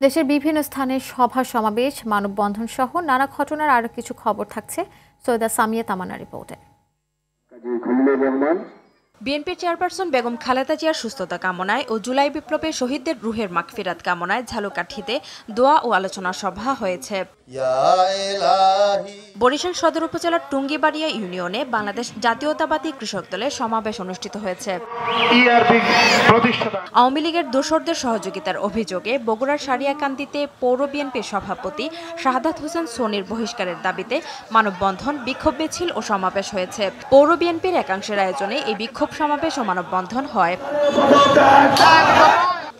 দেশের বিভিন্ন স্থানে সভা সমাবেশ, মানববন্ধন সহ নানা ঘটনার আরো কিছু খবর থাকছে সৈয়দা সামিয়া তামান্নার রিপোর্টে। বিএনপির চেয়ারপারসন বেগম খালেদা জিয়ার সুস্থতা কামনায় ও জুলাই বিপ্লবে শহীদদের রুহের মাগফিরাত কামনায় ঝালকাঠিতে দোয়া ও আলোচনা সভা হয়েছে। বরিশাল সদর উপজেলার টুঙ্গিবাড়িয়া ইউনিয়নে বাংলাদেশ জাতীয়তাবাদী কৃষক দলের সমাবেশ অনুষ্ঠিত হয়েছে। আওয়ামী লীগের দোসরদের সহযোগিতার অভিযোগে বগুড়ার সারিয়াকান্দিতে পৌর বিএনপির সভাপতি শাহাদাত হোসেন সোনির বহিষ্কারের দাবিতে মানববন্ধন, বিক্ষোভ মিছিল ও সমাবেশ হয়েছে। পৌর বিএনপির একাংশের আয়োজনে এই বিক্ষোভ সমাবেশ ও মানববন্ধন হয়।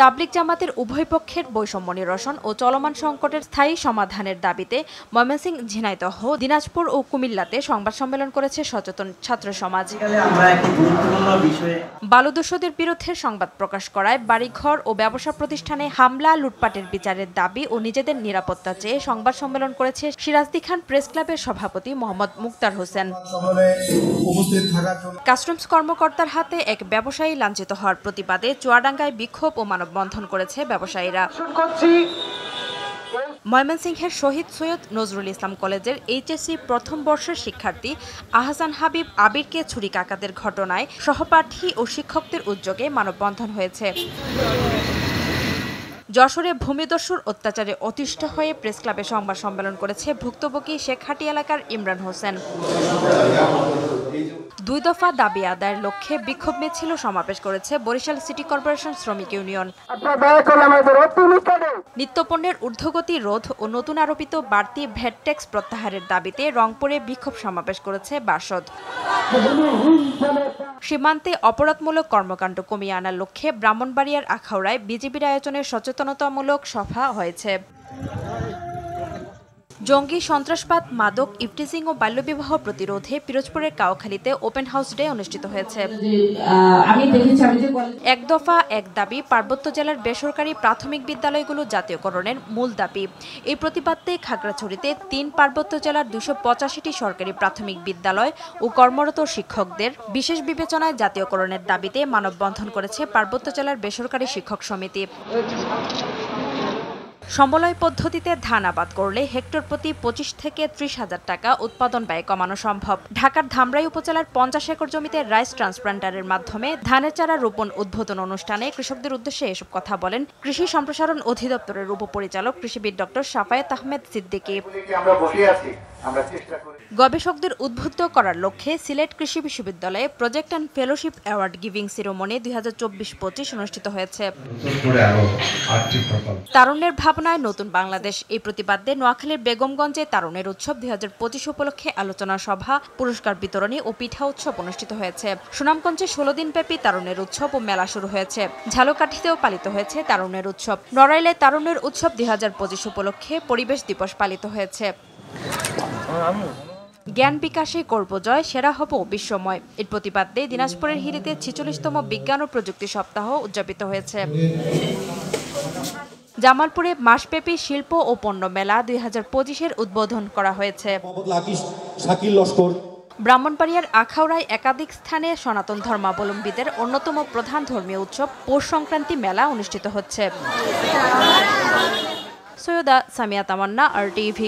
তাবলিগ জামাতের উভয় পক্ষের বৈষম্য নিরসন ও চলমান সংকটের স্থায়ী সমাধানের দাবিতে ময়মনসিংহ, ঝিনাইদহ, দিনাজপুর ও কুমিল্লাতে সংবাদ সম্মেলন করেছে সচেতন ছাত্র সমাজ। বালুদস্যুদের বিরুদ্ধে সংবাদ প্রকাশ করায় বাড়িঘর ও ব্যবসা প্রতিষ্ঠানে হামলা, লুটপাটের বিচারের দাবি ও নিজেদের নিরাপত্তা চেয়ে সংবাদ সম্মেলন করেছে সিরাজদি খান প্রেস ক্লাবের সভাপতি মোহাম্মদ মুক্তার হোসেন। কাস্টমস কর্মকর্তার হাতে এক ব্যবসায়ী লাঞ্ছিত হওয়ার প্রতিবাদে চুয়াডাঙ্গায় বিক্ষোভ ও মানববন্ধন করেছে ব্যবসায়ীরা। ময়মনসিংহের শহীদ সৈয়দ নজরুল ইসলাম কলেজের এইচএসসি প্রথম বর্ষের শিক্ষার্থী আহসান হাবিব আবিরকে ছুরিকাঘাতের ঘটনায় সহপাঠী ও শিক্ষকদের উদ্যোগে মানববন্ধন হয়েছে। যশোরে ভূমিদস্যুর অত্যাচারে অতিষ্ঠ হয়ে প্রেস ক্লাবে সংবাদ সম্মেলন করেছে ভুক্তভোগী শেখহাটি এলাকার ইমরান হোসেন। 2 দফা দাবি আদায়ের লক্ষ্যে বিক্ষোভ মিছিল সমাবেশ করেছে বরিশাল সিটি কর্পোরেশন শ্রমিক ইউনিয়ন। নিত্যপণ্যের ঊর্ধ্বগতি রোধ ও নতুন আরোপিত বাড়তি ভ্যাট ট্যাক্স প্রত্যাহারের দাবিতে রংপুরে বিক্ষোভ সমাবেশ করেছে বাসদ। সীমান্তে অপরাধমূলক কর্মকাণ্ড কমিয়ে আনার লক্ষ্যে ব্রাহ্মণবাড়িয়ার আখাউড়ায় বিজিবির আয়োজনে সচেতনতামূলক সভা হয়েছে। জঙ্গি, সন্ত্রাসবাদ, মাদক, ইফটিজিং ও বাল্যবিবাহ প্রতিরোধে পিরোজপুরের কাউখালীতে ওপেন হাউস ডে অনুষ্ঠিত হয়েছে। 1 দফা 1 দাবি পার্বত্য জেলার বেসরকারি প্রাথমিক বিদ্যালয়গুলো জাতীয়করণের মূল দাবি। এই প্রতিবাদে খাগড়াছড়িতে 3 পার্বত্য জেলার 285টি সরকারি প্রাথমিক বিদ্যালয় ও কর্মরত শিক্ষকদের বিশেষ বিবেচনায় জাতীয়করণের দাবিতে মানববন্ধন করেছে পার্বত্য জেলার বেসরকারি শিক্ষক সমিতি। সমলয় পদ্ধতিতে ধান আবাদ করলে হেক্টর প্রতি 25 থেকে 30 হাজার টাকা উৎপাদন ব্যয় কমানো সম্ভব। ঢাকার ধামরাই উপজেলার 50 একর জমিতে রাইস ট্রান্সপ্লান্টারের মাধ্যমে ধানের চারা রোপণ উদ্বোধন অনুষ্ঠানে কৃষকদের উদ্দেশ্যে এসব কথা বলেন কৃষি সম্প্রসারণ অধিদপ্তরের উপপরিচালক কৃষিবিদ ডক্টর শাফায়েত আহমেদ সিদ্দিকী। গবেষকদের উদ্বুদ্ধ করার লক্ষ্যে সিলেট কৃষি বিশ্ববিদ্যালয়ে project and fellowship award giving ceremony 2024-25 অনুষ্ঠিত হয়েছে। তারুণ্যের ভাবনায় নতুন বাংলাদেশ, এই প্রতিবাদে নোয়াখালীর বেগমগঞ্জে তারুণ্যের উৎসব 2025 উপলক্ষে আলোচনা সভা, পুরস্কার বিতরণী ও পিঠা উৎসব অনুষ্ঠিত হয়েছে। সুনামগঞ্জে 16 দিনব্যাপী তারুণ্যের উৎসব ও মেলা শুরু হয়েছে। ঝালকাঠিতেও পালিত হয়েছে তারুণ্যের উৎসব। নড়াইলে তারুণ্যের উৎসব 2025 উপলক্ষে পরিবেশ দিবস পালিত হয়েছে। জ্ঞান বিকাশে করব জয়, সেরা হব বিশ্বময়, এর প্রতিবাদে দিনাজপুরের হিরিতে 46তম বিজ্ঞান ও প্রযুক্তি সপ্তাহ উদযাপিত হয়েছে। জামালপুরে মাসব্যাপী শিল্প ও পণ্য মেলা 2025-এর উদ্বোধন করা হয়েছে। ব্রাহ্মণবাড়িয়ার আখাউড়ায় একাধিক স্থানে সনাতন ধর্মাবলম্বীদের অন্যতম প্রধান ধর্মীয় উৎসব পৌষ সংক্রান্তি মেলা অনুষ্ঠিত হচ্ছে। সৈয়দা সামিয়া তামান্না, RTV।